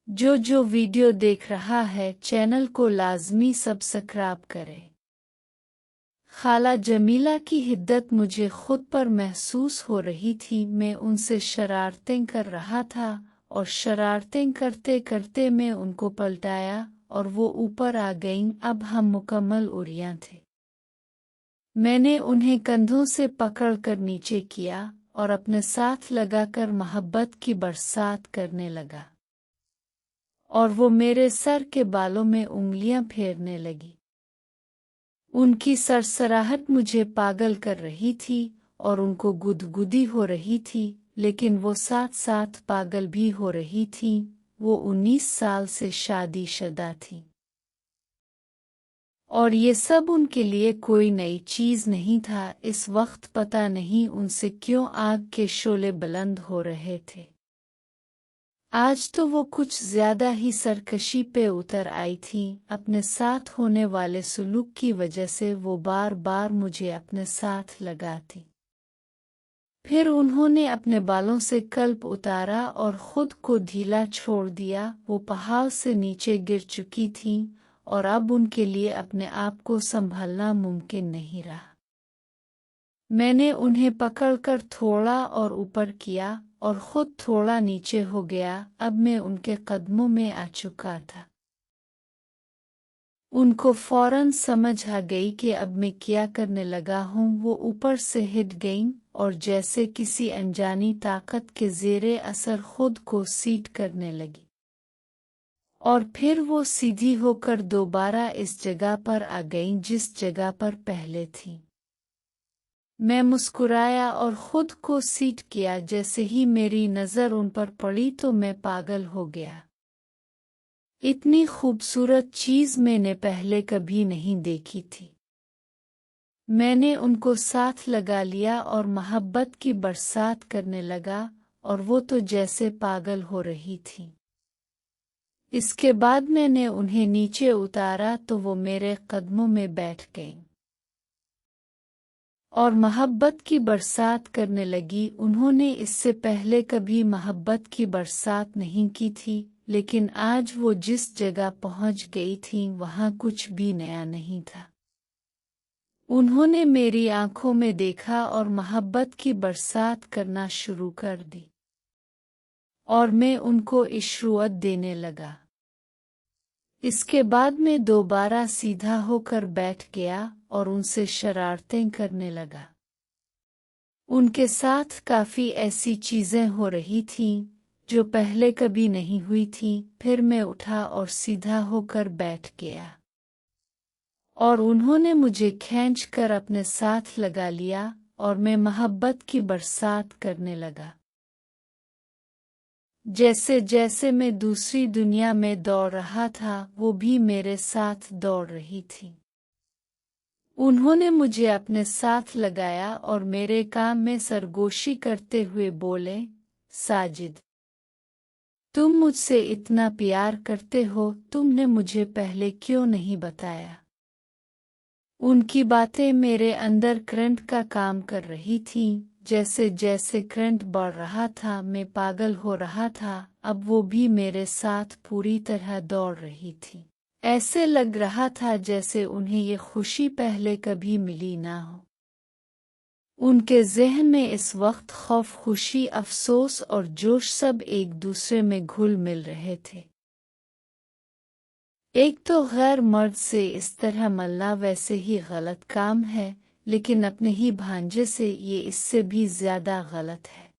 जो वीडियो देख रहा है चैनल को लाजमी सब्सक्राइब करे। खाला जमीला की हिद्दत मुझे खुद पर महसूस हो रही थी। मैं उनसे शरारतें कर रहा था और शरारतें करते करते मैं उनको पलटाया और वो ऊपर आ गईं। अब हम मुकम्मल उड़ियां थे। मैंने उन्हें कंधों से पकड़कर नीचे किया और अपने साथ लगाकर मोहब्बत की बरसात करने लगा और वो मेरे सर के बालों में उंगलियां फेरने लगी। उनकी सरसराहट मुझे पागल कर रही थी और उनको गुदगुदी हो रही थी, लेकिन वो साथ साथ पागल भी हो रही थी। वो 19 साल से शादीशुदा थी और ये सब उनके लिए कोई नई चीज नहीं था। इस वक्त पता नहीं उनसे क्यों आग के शोले बुलंद हो रहे थे। आज तो वो कुछ ज्यादा ही सरकशी पे उतर आई थी। अपने साथ होने वाले सुलूक की वजह से वो बार बार मुझे अपने साथ लगाती। फिर उन्होंने अपने बालों से कल्प उतारा और खुद को ढीला छोड़ दिया। वो पहाड़ से नीचे गिर चुकी थीं और अब उनके लिए अपने आप को संभालना मुमकिन नहीं रहा। मैंने उन्हें पकड़कर थोड़ा और ऊपर किया और खुद थोड़ा नीचे हो गया। अब मैं उनके कदमों में आ चुका था। उनको फौरन समझ आ गई कि अब मैं क्या करने लगा हूँ। वो ऊपर से हिट गईं और जैसे किसी अनजानी ताकत के ज़ेरे असर खुद को सीट करने लगी और फिर वो सीधी होकर दोबारा इस जगह पर आ गईं जिस जगह पर पहले थी। मैं मुस्कुराया और खुद को सीट किया। जैसे ही मेरी नज़र उन पर पड़ी तो मैं पागल हो गया। इतनी खूबसूरत चीज़ मैंने पहले कभी नहीं देखी थी। मैंने उनको साथ लगा लिया और मोहब्बत की बरसात करने लगा और वो तो जैसे पागल हो रही थी। इसके बाद मैंने उन्हें नीचे उतारा तो वो मेरे कदमों में बैठ गईं और मोहब्बत की बरसात करने लगी। उन्होंने इससे पहले कभी मोहब्बत की बरसात नहीं की थी, लेकिन आज वो जिस जगह पहुंच गई थीं वहां कुछ भी नया नहीं था। उन्होंने मेरी आंखों में देखा और मोहब्बत की बरसात करना शुरू कर दी और मैं उनको इशरुअत देने लगा। इसके बाद मैं दोबारा सीधा होकर बैठ गया और उनसे शरारतें करने लगा। उनके साथ काफी ऐसी चीजें हो रही थीं जो पहले कभी नहीं हुई थीं। फिर मैं उठा और सीधा होकर बैठ गया और उन्होंने मुझे खींचकर अपने साथ लगा लिया और मैं मोहब्बत की बरसात करने लगा। जैसे जैसे मैं दूसरी दुनिया में दौड़ रहा था वो भी मेरे साथ दौड़ रही थी। उन्होंने मुझे अपने साथ लगाया और मेरे काम में सरगोशी करते हुए बोले, साजिद, तुम मुझसे इतना प्यार करते हो, तुमने मुझे पहले क्यों नहीं बताया? उनकी बातें मेरे अंदर करंट का काम कर रही थीं। जैसे जैसे करंट बढ़ रहा था मैं पागल हो रहा था। अब वो भी मेरे साथ पूरी तरह दौड़ रही थी। ऐसे लग रहा था जैसे उन्हें ये खुशी पहले कभी मिली ना हो। उनके ज़हन में इस वक्त खौफ, खुशी, अफसोस और जोश सब एक दूसरे में घुल मिल रहे थे। एक तो गैर मर्द से इस तरह मिलना वैसे ही गलत काम है, लेकिन अपने ही भांजे से ये इससे भी ज्यादा गलत है।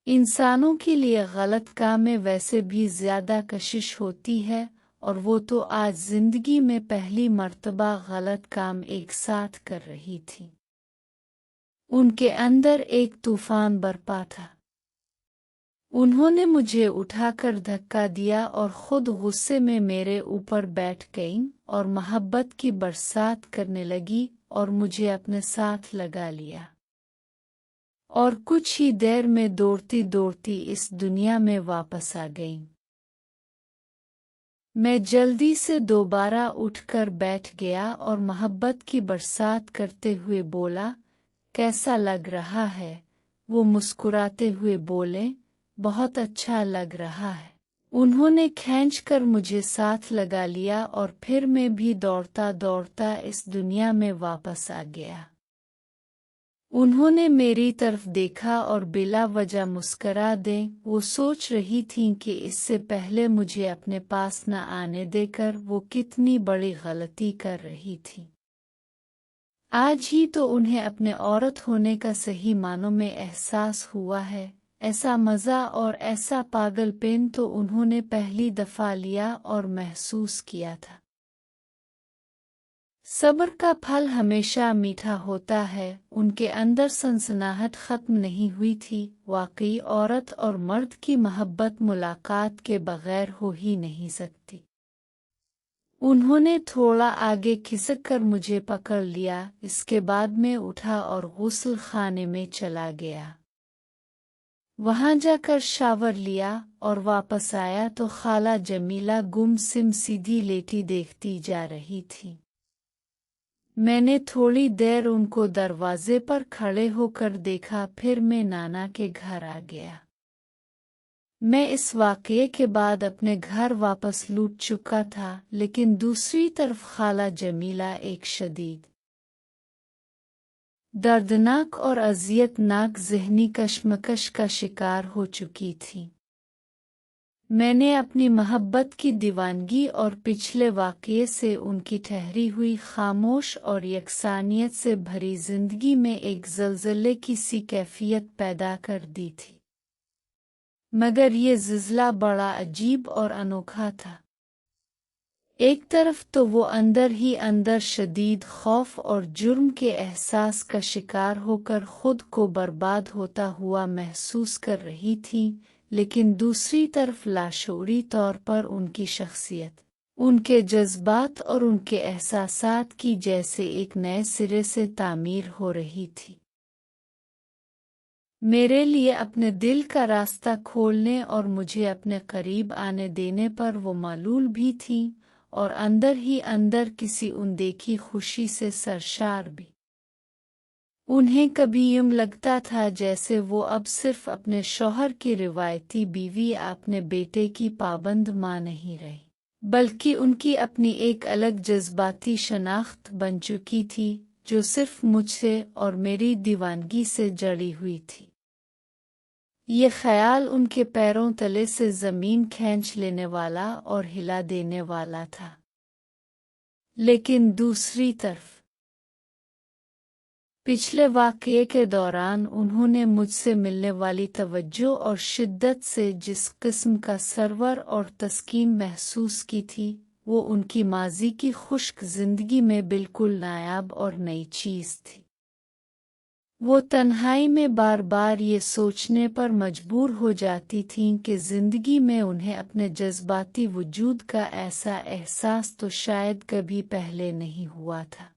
इंसानों के लिए गलत काम में वैसे भी ज्यादा कशिश होती है और वो तो आज जिंदगी में पहली मर्तबा गलत काम एक साथ कर रही थी। उनके अंदर एक तूफान बरपा था। उन्होंने मुझे उठाकर धक्का दिया और खुद गुस्से में मेरे ऊपर बैठ गईं और मोहब्बत की बरसात करने लगी और मुझे अपने साथ लगा लिया और कुछ ही देर में दौड़ती दौड़ती इस दुनिया में वापस आ गईं। मैं जल्दी से दोबारा उठकर बैठ गया और मोहब्बत की बरसात करते हुए बोला, कैसा लग रहा है? वो मुस्कुराते हुए बोले, बहुत अच्छा लग रहा है। उन्होंने खींचकर मुझे साथ लगा लिया और फिर मैं भी दौड़ता दौड़ता इस दुनिया में वापस आ गया। उन्होंने मेरी तरफ देखा और बिला वजह मुस्करा दें। वो सोच रही थीं कि इससे पहले मुझे अपने पास न आने देकर वो कितनी बड़ी गलती कर रही थी। आज ही तो उन्हें अपने औरत होने का सही मानों में एहसास हुआ है। ऐसा मज़ा और ऐसा पागलपन तो उन्होंने पहली दफ़ा लिया और महसूस किया था। सब्र का फल हमेशा मीठा होता है। उनके अंदर सनसनाहट खत्म नहीं हुई थी। वाकई औरत और मर्द की मोहब्बत मुलाकात के बगैर हो ही नहीं सकती। उन्होंने थोड़ा आगे खिसक कर मुझे पकड़ लिया। इसके बाद मैं उठा और गुस्ल खाने में चला गया। वहां जाकर शावर लिया और वापस आया तो खाला जमीला गुमसिम सीधी लेटी देखती जा रही थी। मैंने थोड़ी देर उनको दरवाजे पर खड़े होकर देखा, फिर मैं नाना के घर आ गया। मैं इस वाक़ये के बाद अपने घर वापस लौट चुका था, लेकिन दूसरी तरफ खाला जमीला एक शदीद दर्दनाक और अज़ियतनाक ज़हनी कशमकश का शिकार हो चुकी थी। मैंने अपनी मोहब्बत की दीवानगी और पिछले वाक़ये से उनकी ठहरी हुई खामोश और यकसानियत से भरी जिंदगी में एक ज़लज़ले की सी कैफियत पैदा कर दी थी। मगर ये ज़िलज़ला बड़ा अजीब और अनोखा था। एक तरफ तो वो अंदर ही अंदर शदीद खौफ और जुर्म के एहसास का शिकार होकर खुद को बर्बाद होता हुआ महसूस कर रही थी, लेकिन दूसरी तरफ लाशऊरी तौर पर उनकी शख्सियत, उनके जज्बात और उनके एहसासात की जैसे एक नए सिरे से तामीर हो रही थी। मेरे लिए अपने दिल का रास्ता खोलने और मुझे अपने करीब आने देने पर वो मालूल भी थीं और अंदर ही अंदर किसी अनदेखी खुशी से सरशार भी। उन्हें कभी यूं लगता था जैसे वो अब सिर्फ अपने शौहर की रिवायती बीवी, अपने बेटे की पाबंद मां नहीं रही, बल्कि उनकी अपनी एक अलग जज्बाती शनाख्त बन चुकी थी, जो सिर्फ मुझसे और मेरी दीवानगी से जड़ी हुई थी। ये ख्याल उनके पैरों तले से ज़मीन खींच लेने वाला और हिला देने वाला था। लेकिन दूसरी तरफ पिछले वाक़ये के दौरान उन्होंने मुझसे मिलने वाली तवज्जो और शिद्दत से जिस किस्म का सरवर और तस्कीन महसूस की थी, वो उनकी माजी की खुश्क ज़िंदगी में बिल्कुल नायाब और नई चीज़ थी। वो तन्हाई में बार बार ये सोचने पर मजबूर हो जाती थीं कि ज़िंदगी में उन्हें अपने जज्बाती वजूद का ऐसा एहसास तो शायद कभी पहले नहीं हुआ था।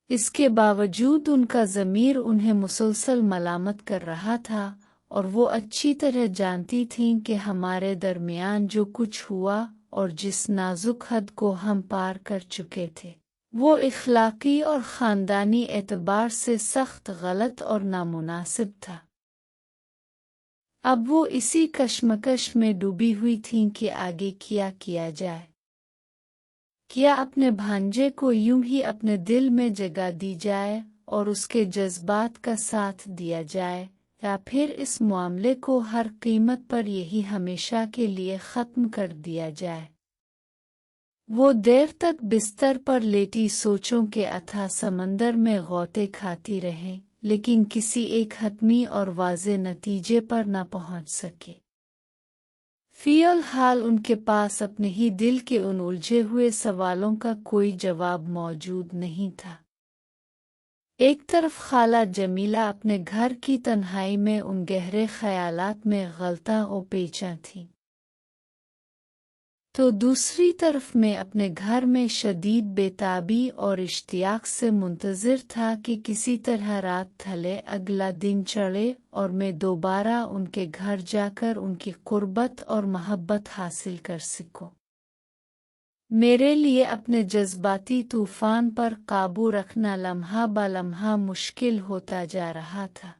इसके बावजूद उनका ज़मीर उन्हें मुसलसल मलामत कर रहा था और वो अच्छी तरह जानती थीं कि हमारे दरमियान जो कुछ हुआ और जिस नाजुक हद को हम पार कर चुके थे, वो इखलाकी और ख़ानदानी एतबार से सख्त गलत और नामुनासिब था। अब वो इसी कशमकश में डूबी हुई थीं कि आगे क्या किया जाए। क्या अपने भांजे को यूं ही अपने दिल में जगह दी जाए और उसके जज्बात का साथ दिया जाए, या फिर इस मामले को हर कीमत पर यही हमेशा के लिए ख़त्म कर दिया जाए। वो देर तक बिस्तर पर लेटी सोचों के अथाह समंदर में गौते खाती रहे, लेकिन किसी एक हतमी और वाज़े नतीजे पर न पहुंच सके। फ़िलहाल उनके पास अपने ही दिल के उन उलझे हुए सवालों का कोई जवाब मौजूद नहीं था। एक तरफ खाला जमीला अपने घर की तन्हाई में उन गहरे ख़यालात में गलता और पेचा थी, तो दूसरी तरफ मैं अपने घर में शदीद बेताबी और इश्तियाक से मुंतज़िर था कि किसी तरह रात ढले, अगला दिन चढ़े और मैं दोबारा उनके घर जाकर उनकी क़ुर्बत और मोहब्बत हासिल कर सकूं। मेरे लिए अपने जज्बाती तूफ़ान पर काबू रखना लम्हा ब लम्हा मुश्किल होता जा रहा था।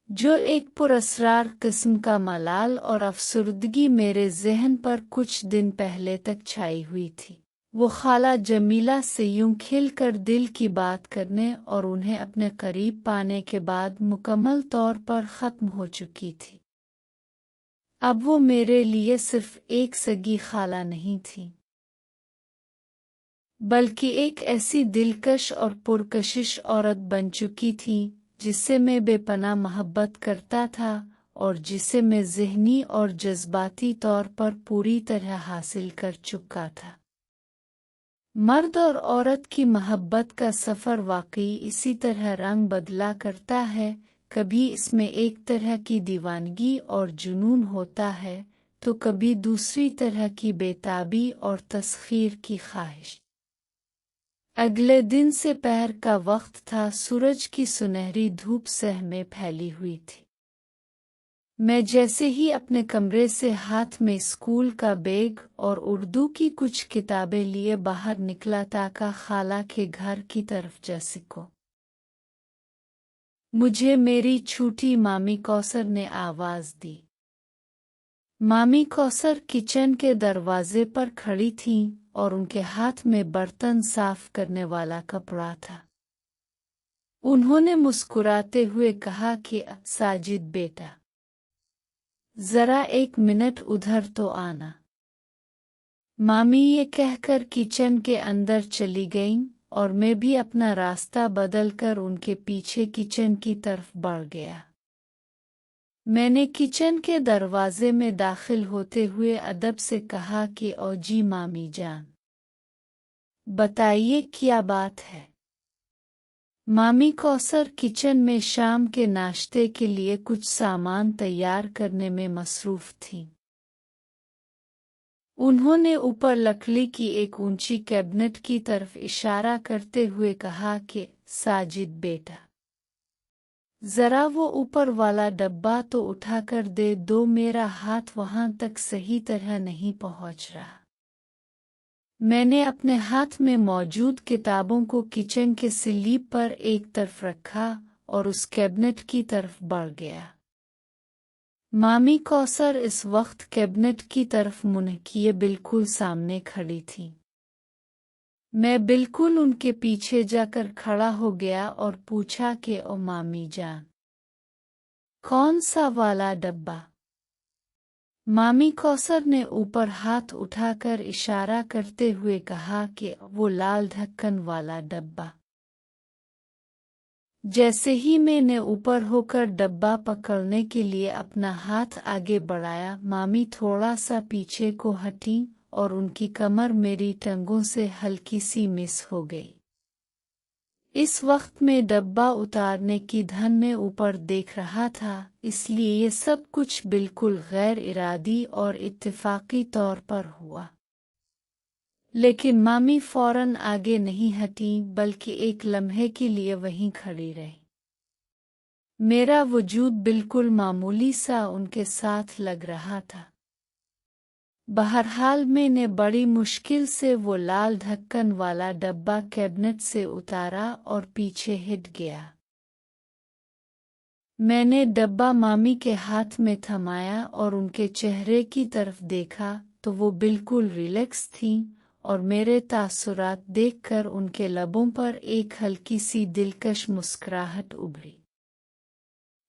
जो एक पुरस्रार किस्म का मलाल और अफसुर्दगी मेरे ज़हन पर कुछ दिन पहले तक छाई हुई थी, वो खाला जमीला से यूं खिलकर दिल की बात करने और उन्हें अपने करीब पाने के बाद मुकम्मल तौर पर ख़त्म हो चुकी थी। अब वो मेरे लिए सिर्फ एक सगी खाला नहीं थी, बल्कि एक ऐसी दिलकश और पुरकशिश औरत बन चुकी थी जिससे मैं बेपनाह मोहब्बत करता था और जिसे मैं ज़हनी और जज्बाती तौर पर पूरी तरह हासिल कर चुका था। मर्द और औरत की मोहब्बत का सफ़र वाकई इसी तरह रंग बदला करता है। कभी इसमें एक तरह की दीवानगी और जुनून होता है तो कभी दूसरी तरह की बेताबी और तस्खीर की ख्वाहिश। अगले दिन से पहर का वक्त था, सूरज की सुनहरी धूप सह में फैली हुई थी। मैं जैसे ही अपने कमरे से हाथ में स्कूल का बैग और उर्दू की कुछ किताबें लिए बाहर निकला ताकि खाला के घर की तरफ जा सकूं, मुझे मेरी छोटी मामी कौसर ने आवाज़ दी। मामी कौसर किचन के दरवाजे पर खड़ी थीं और उनके हाथ में बर्तन साफ करने वाला कपड़ा था। उन्होंने मुस्कुराते हुए कहा कि साजिद बेटा, ज़रा एक मिनट उधर तो आना। मामी ये कहकर किचन के अंदर चली गईं और मैं भी अपना रास्ता बदलकर उनके पीछे किचन की तरफ बढ़ गया। मैंने किचन के दरवाजे में दाखिल होते हुए अदब से कहा कि ओ जी मामी जान, बताइए क्या बात है। मामी कौसर किचन में शाम के नाश्ते के लिए कुछ सामान तैयार करने में मसरूफ़ थीं। उन्होंने ऊपर लकड़ी की एक ऊंची कैबिनेट की तरफ इशारा करते हुए कहा कि साजिद बेटा, ज़रा वो ऊपर वाला डब्बा तो उठाकर दे दो, मेरा हाथ वहां तक सही तरह नहीं पहुंच रहा। मैंने अपने हाथ में मौजूद किताबों को किचन के स्लीब पर एक तरफ रखा और उस कैबिनेट की तरफ बढ़ गया। मामी कौसर इस वक्त कैबिनेट की तरफ मुंह किए बिल्कुल सामने खड़ी थी। मैं बिल्कुल उनके पीछे जाकर खड़ा हो गया और पूछा कि ओ मामी जान, कौन सा वाला डब्बा? मामी कौसर ने ऊपर हाथ उठाकर इशारा करते हुए कहा कि वो लाल ढक्कन वाला डब्बा। जैसे ही मैंने ऊपर होकर डब्बा पकड़ने के लिए अपना हाथ आगे बढ़ाया, मामी थोड़ा सा पीछे को हटी और उनकी कमर मेरी टंगों से हल्की सी मिस हो गई। इस वक्त मैं डब्बा उतारने की धन में ऊपर देख रहा था, इसलिए ये सब कुछ बिल्कुल गैर इरादी और इत्तेफाकी तौर पर हुआ। लेकिन मामी फौरन आगे नहीं हटी बल्कि एक लम्हे के लिए वहीं खड़ी रही। मेरा वजूद बिल्कुल मामूली सा उनके साथ लग रहा था। बहरहाल मैंने बड़ी मुश्किल से वो लाल ढक्कन वाला डब्बा कैबिनेट से उतारा और पीछे हट गया। मैंने डब्बा मामी के हाथ में थमाया और उनके चेहरे की तरफ देखा तो वो बिल्कुल रिलैक्स थीं और मेरे तासुरात देखकर उनके लबों पर एक हल्की सी दिलकश मुस्कुराहट उभरी।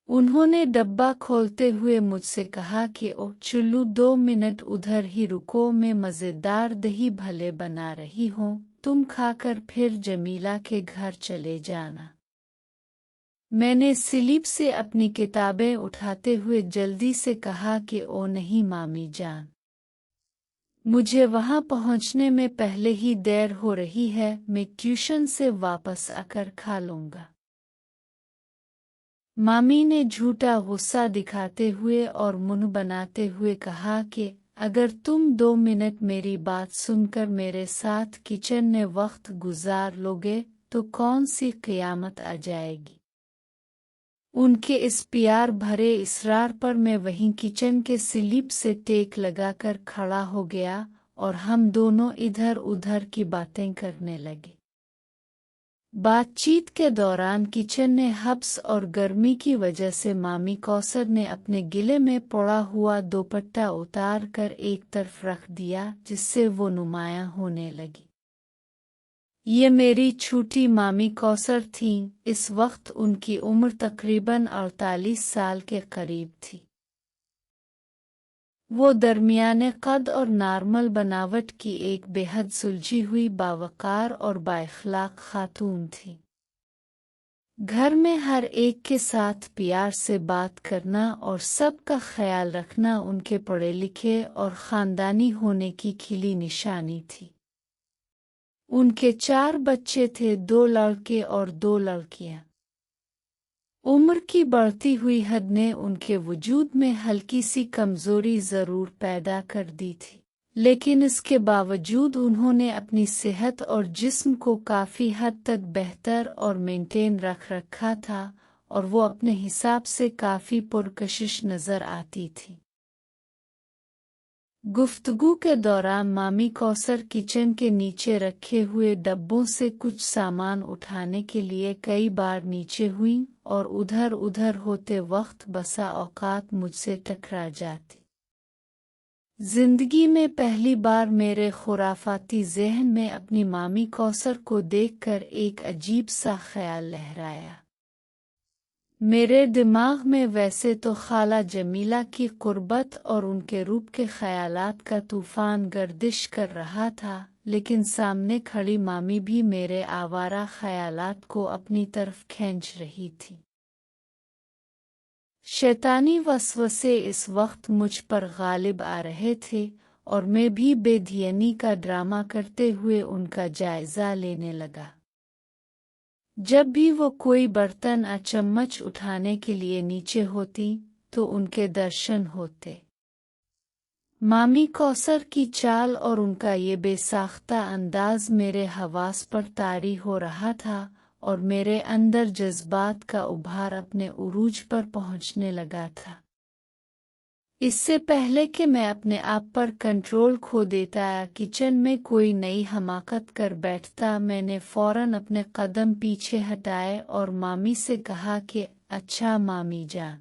उन्होंने डब्बा खोलते हुए मुझसे कहा कि ओ चुल्लू 2 मिनट उधर ही रुको, मैं मज़ेदार दही भले बना रही हूँ, तुम खाकर फिर जमीला के घर चले जाना। मैंने स्लीप से अपनी किताबें उठाते हुए जल्दी से कहा कि ओ नहीं मामी जान, मुझे वहां पहुंचने में पहले ही देर हो रही है, मैं ट्यूशन से वापस आकर खा लूंगा। मामी ने झूठा गुस्सा दिखाते हुए और मुंह बनाते हुए कहा कि अगर तुम 2 मिनट मेरी बात सुनकर मेरे साथ किचन में वक्त गुजार लोगे तो कौन सी क़यामत आ जाएगी। उनके इस प्यार भरे इसरार पर मैं वहीं किचन के स्लीप से टेक लगाकर खड़ा हो गया और हम दोनों इधर उधर की बातें करने लगे। बातचीत के दौरान किचन ने हब्स और गर्मी की वजह से मामी कौसर ने अपने गिले में पड़ा हुआ दुपट्टा उतार कर एक तरफ रख दिया, जिससे वो नुमायां होने लगी। ये मेरी छोटी मामी कौसर थीं। इस वक्त उनकी उम्र तकरीबन 48 साल के करीब थी। वो दरमियाने कद और नॉर्मल बनावट की एक बेहद सुलझी हुई, बावकार और बाइखलाक खातून थी। घर में हर एक के साथ प्यार से बात करना और सबका ख्याल रखना उनके पढ़े लिखे और ख़ानदानी होने की खिली निशानी थी। उनके 4 बच्चे थे, 2 लड़के और 2 लड़कियां। उम्र की बढ़ती हुई हद ने उनके वजूद में हल्की सी कमजोरी जरूर पैदा कर दी थी, लेकिन इसके बावजूद उन्होंने अपनी सेहत और जिस्म को काफ़ी हद तक बेहतर और मेंटेन रख रखा था और वो अपने हिसाब से काफ़ी पुरकशिश नज़र आती थी। गुफ्तगू के दौरान मामी कौसर किचन के नीचे रखे हुए डब्बों से कुछ सामान उठाने के लिए कई बार नीचे हुईं और उधर-उधर होते वक्त बसा औकात मुझसे टकरा जाती। जिंदगी में पहली बार मेरे खुराफाती ज़हन में अपनी मामी कौसर को देखकर एक अजीब सा ख्याल लहराया। मेरे दिमाग में वैसे तो खाला जमीला की कुर्बत और उनके रूप के ख्यालात का तूफान गर्दिश कर रहा था, लेकिन सामने खड़ी मामी भी मेरे आवारा ख्यालात को अपनी तरफ खींच रही थी। शैतानी वसवसे इस वक्त मुझ पर गालिब आ रहे थे और मैं भी बेधियनी का ड्रामा करते हुए उनका जायजा लेने लगा। जब भी वो कोई बर्तन या चम्मच उठाने के लिए नीचे होती तो उनके दर्शन होते। मामी कौसर की चाल और उनका ये बेसाख्ता अंदाज मेरे हवास पर तारी हो रहा था और मेरे अंदर जज्बात का उभार अपने उरूज पर पहुंचने लगा था। इससे पहले कि मैं अपने आप पर कंट्रोल खो देता या किचन में कोई नई हमाकत कर बैठता, मैंने फौरन अपने कदम पीछे हटाए और मामी से कहा कि अच्छा मामी जान,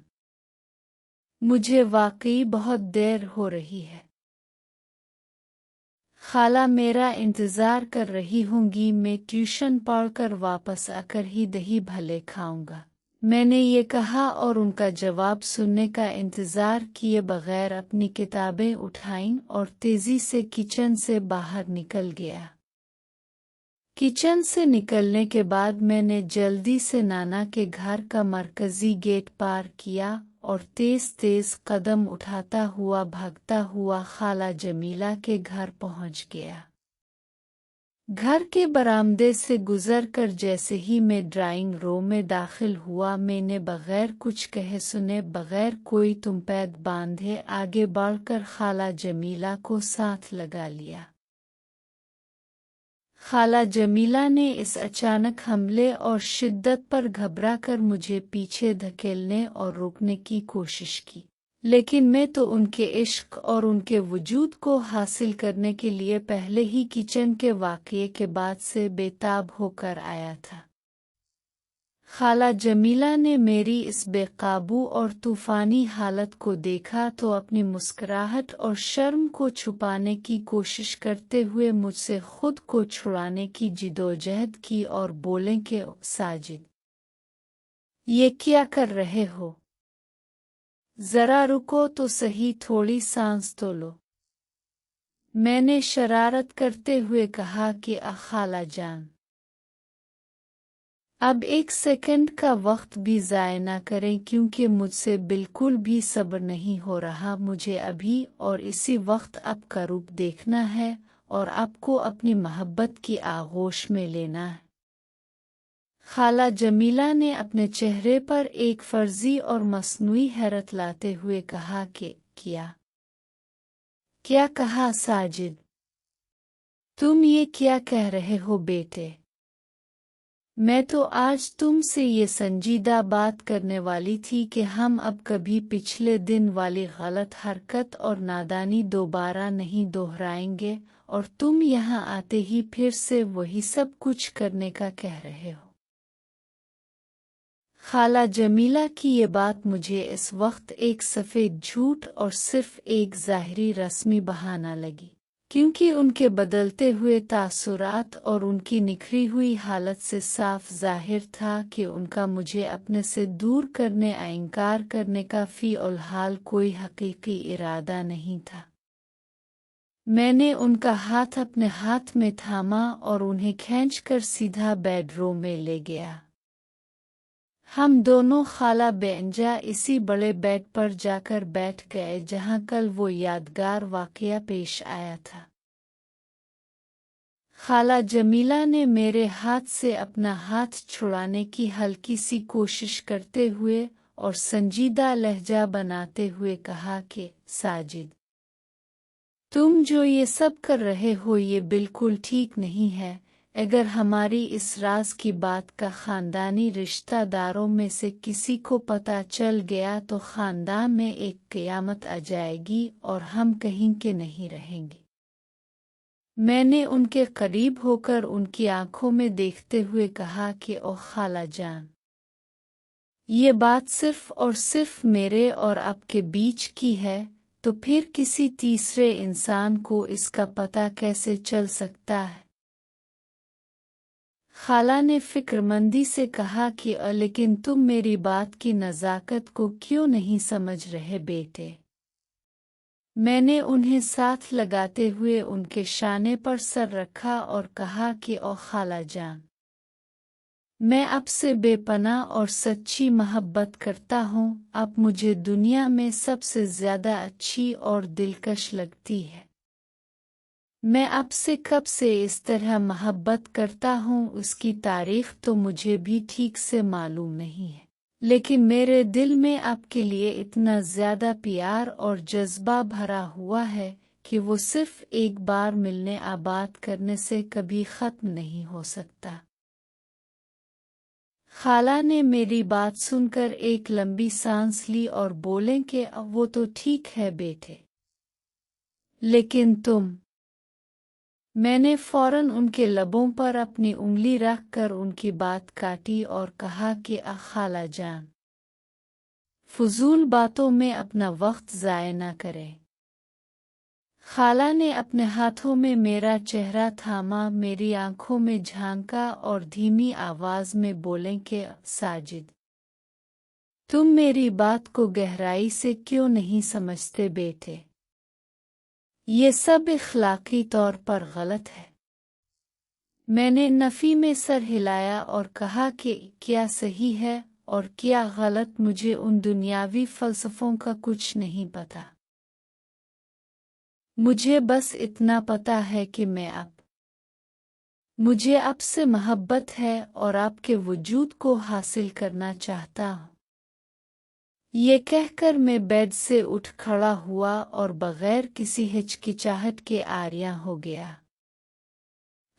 मुझे वाकई बहुत देर हो रही है। खाला मेरा इंतज़ार कर रही होंगी, मैं ट्यूशन पढ़कर वापस आकर ही दही भले खाऊंगा। मैंने ये कहा और उनका जवाब सुनने का इंतज़ार किए बगैर अपनी किताबें उठाईं और तेज़ी से किचन से बाहर निकल गया। किचन से निकलने के बाद मैंने जल्दी से नाना के घर का मरकज़ी गेट पार किया और तेज़-तेज़ कदम उठाता हुआ भागता हुआ खाला जमीला के घर पहुंच गया। घर के बरामदे से गुजरकर जैसे ही मैं ड्राइंग रूम में दाखिल हुआ, मैंने बगैर कुछ कहे सुने, बगैर कोई तुम्पैद बांधे आगे बढ़कर खाला जमीला को साथ लगा लिया। खाला जमीला ने इस अचानक हमले और शिद्दत पर घबराकर मुझे पीछे धकेलने और रोकने की कोशिश की, लेकिन मैं तो उनके इश्क और उनके वजूद को हासिल करने के लिए पहले ही किचन के वाक़ये के बाद से बेताब होकर आया था। खाला जमीला ने मेरी इस बेकाबू और तूफ़ानी हालत को देखा तो अपनी मुस्कुराहट और शर्म को छुपाने की कोशिश करते हुए मुझसे खुद को छुड़ाने की जिदोजहद की और बोले कि साजिद, ये क्या कर रहे हो? ज़रा रुको तो सही, थोड़ी सांस तो लो। मैंने शरारत करते हुए कहा कि खाला जान, अब 1 सेकंड का वक्त भी ज़ाय ना करें, क्योंकि मुझसे बिल्कुल भी सब्र नहीं हो रहा। मुझे अभी और इसी वक्त आपका रूप देखना है और आपको अपनी मोहब्बत की आगोश में लेना है। खाला जमीला ने अपने चेहरे पर एक फर्जी और मसनूई हैरत लाते हुए कहा कि क्या कहा साजिद? तुम ये क्या कह रहे हो बेटे? मैं तो आज तुमसे ये संजीदा बात करने वाली थी कि हम अब कभी पिछले दिन वाली गलत हरकत और नादानी दोबारा नहीं दोहराएंगे, और तुम यहाँ आते ही फिर से वही सब कुछ करने का कह रहे हो। खाला जमीला की ये बात मुझे इस वक्त एक सफ़ेद झूठ और सिर्फ एक ज़ाहिरी रस्मी बहाना लगी, क्योंकि उनके बदलते हुए तासुरात और उनकी निखरी हुई हालत से साफ ज़ाहिर था कि उनका मुझे अपने से दूर करने या इनकार करने का फ़ी-उल हाल कोई हकीकी इरादा नहीं था। मैंने उनका हाथ अपने हाथ में थामा और उन्हें खींचकर सीधा बेडरूम में ले गया। हम दोनों खाला बेंजा इसी बड़े बेड पर जाकर बैठ गए जहां कल वो यादगार वाकया पेश आया था। खाला जमीला ने मेरे हाथ से अपना हाथ छुड़ाने की हल्की सी कोशिश करते हुए और संजीदा लहजा बनाते हुए कहा कि साजिद, तुम जो ये सब कर रहे हो ये बिल्कुल ठीक नहीं है। अगर हमारी इस राज की बात का खानदानी रिश्तेदारों में से किसी को पता चल गया तो खानदान में एक क़यामत आ जाएगी और हम कहीं के नहीं रहेंगे। मैंने उनके करीब होकर उनकी आंखों में देखते हुए कहा कि ओ खाला जान, ये बात सिर्फ और सिर्फ मेरे और आपके बीच की है, तो फिर किसी तीसरे इंसान को इसका पता कैसे चल सकता है? खाला ने फिक्रमंदी से कहा कि लेकिन तुम मेरी बात की नज़ाकत को क्यों नहीं समझ रहे बेटे? मैंने उन्हें साथ लगाते हुए उनके शाने पर सर रखा और कहा कि ओ खाला जान, मैं आपसे बेपनाह और सच्ची मोहब्बत करता हूँ। आप मुझे दुनिया में सबसे ज़्यादा अच्छी और दिलकश लगती है। मैं आपसे कब से इस तरह मोहब्बत करता हूँ उसकी तारीख तो मुझे भी ठीक से मालूम नहीं है, लेकिन मेरे दिल में आपके लिए इतना ज़्यादा प्यार और जज्बा भरा हुआ है कि वो सिर्फ एक बार मिलने या बात करने से कभी ख़त्म नहीं हो सकता। खाला ने मेरी बात सुनकर एक लंबी सांस ली और बोले कि वो तो ठीक है बेटे, लेकिन तुम। मैंने फौरन उनके लबों पर अपनी उंगली रखकर उनकी बात काटी और कहा कि खाला जान, फजूल बातों में अपना वक्त ज़ाय न करें। खाला ने अपने हाथों में मेरा चेहरा थामा, मेरी आंखों में झांका और धीमी आवाज में बोले कि साजिद, तुम मेरी बात को गहराई से क्यों नहीं समझते बेटे? ये सब इखलाकी तौर पर गलत है। मैंने नफ़ी में सर हिलाया और कहा कि क्या सही है और क्या गलत मुझे उन दुनियावी फ़लसफ़ों का कुछ नहीं पता। मुझे बस इतना पता है कि मुझे आपसे मोहब्बत है और आपके वजूद को हासिल करना चाहता हूँ। ये कहकर मैं बेड से उठ खड़ा हुआ और बग़ैर किसी हिचकिचाहट के आरियां हो गया।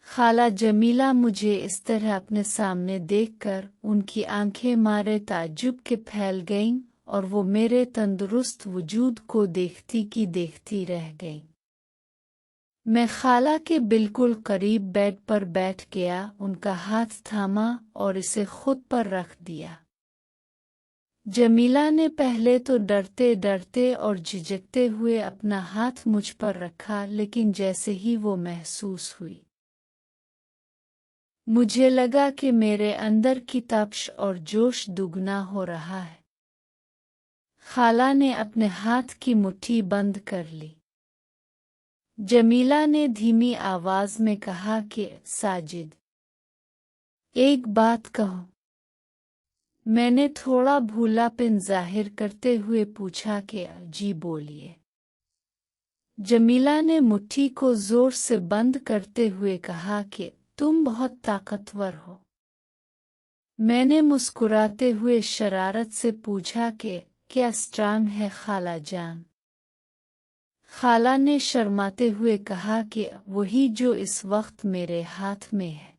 खाला जमीला मुझे इस तरह अपने सामने देखकर उनकी आंखें मारे ताज्जुब के फैल गईं और वो मेरे तंदुरुस्त वजूद को देखती की देखती रह गईं। मैं खाला के बिल्कुल करीब बेड पर बैठ गया, उनका हाथ थामा और इसे खुद पर रख दिया। जमीला ने पहले तो डरते डरते और झिझकते हुए अपना हाथ मुझ पर रखा, लेकिन जैसे ही वो महसूस हुई, मुझे लगा कि मेरे अंदर की तपिश और जोश दुगना हो रहा है। खाला ने अपने हाथ की मुट्ठी बंद कर ली। जमीला ने धीमी आवाज में कहा कि साजिद, एक बात कहो। मैंने थोड़ा भूलापन जाहिर करते हुए पूछा कि जी बोलिए। जमीला ने मुट्ठी को जोर से बंद करते हुए कहा कि तुम बहुत ताकतवर हो। मैंने मुस्कुराते हुए शरारत से पूछा कि क्या स्ट्रांग है खाला जान? खाला ने शर्माते हुए कहा कि वही जो इस वक्त मेरे हाथ में है।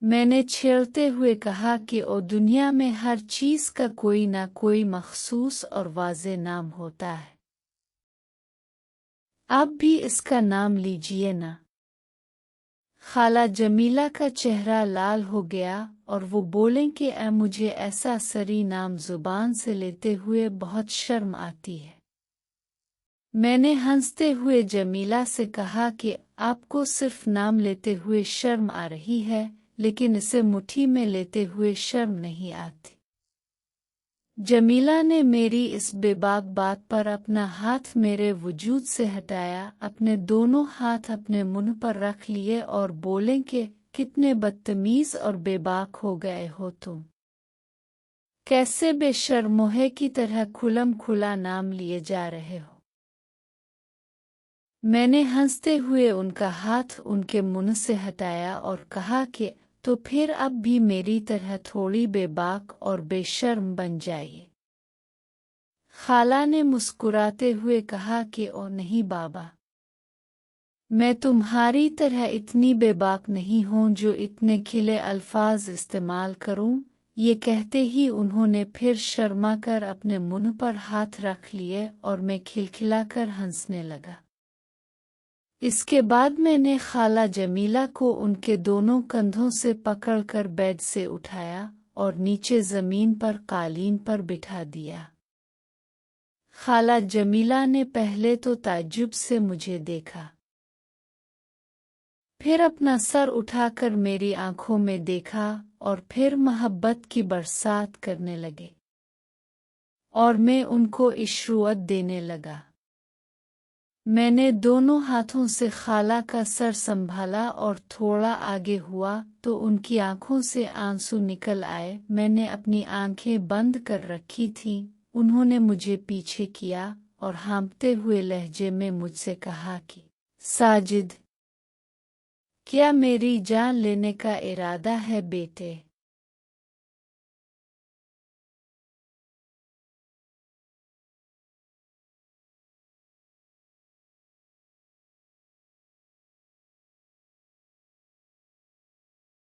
मैंने छेड़ते हुए कहा कि ओ दुनिया में हर चीज़ का कोई ना कोई मखसूस और वाज़े नाम होता है। आप भी इसका नाम लीजिए ना। खाला जमीला का चेहरा लाल हो गया اور وہ بولیں کہ اے مجھے ایسا سری نام زبان سے لیتے ہوئے بہت شرم آتی ہے۔ میں نے ہنستے ہوئے جمیلہ سے کہا کہ آپ کو صرف نام لیتے ہوئے شرم آ رہی ہے، لیکن اسے مٹھی میں لیتے ہوئے شرم نہیں آتی۔ جمیلہ نے میری اس بے باک بات پر اپنا ہاتھ میرے وجود سے ہٹایا، اپنے دونوں ہاتھ اپنے منہ پر رکھ لیے اور بولیں کہ کتنے بدتمیز اور بے باک ہو گئے ہو تم، کیسے بے شرموہے کی طرح کھلم کھلا نام لیے جا رہے ہو۔ میں نے ہنستے ہوئے ان کا ہاتھ ان کے منہ سے ہٹایا اور کہا کہ تو پھر اب بھی میری طرح تھوڑی بے باک اور بے شرم بن جائیے۔ خالہ نے مسکراتے ہوئے کہا کہ او نہیں بابا، میں تمہاری طرح اتنی بے باک نہیں ہوں جو اتنے کھلے الفاظ استعمال کروں۔ یہ کہتے ہی انہوں نے پھر شرما کر اپنے منہ پر ہاتھ رکھ لیے اور میں کھلکھلا کر ہنسنے لگا۔ اس کے بعد میں نے خالہ جمیلہ کو ان کے دونوں کندھوں سے پکڑ کر بیڈ سے اٹھایا اور نیچے زمین پر قالین پر بٹھا دیا۔ خالہ جمیلہ نے پہلے تو تعجب سے مجھے دیکھا، پھر اپنا سر اٹھا کر میری آنکھوں میں دیکھا اور پھر محبت کی برسات کرنے لگے، اور میں ان کو عشرت دینے لگا۔ میں نے دونوں ہاتھوں سے خالہ کا سر سنبھالا اور تھوڑا آگے ہوا تو ان کی آنکھوں سے آنسو نکل آئے۔ میں نے اپنی آنکھیں بند کر رکھی تھیں، انہوں نے مجھے پیچھے کیا اور ہانپتے ہوئے لہجے میں مجھ سے کہا کہ ساجد، کیا میری جان لینے کا ارادہ ہے بیٹے؟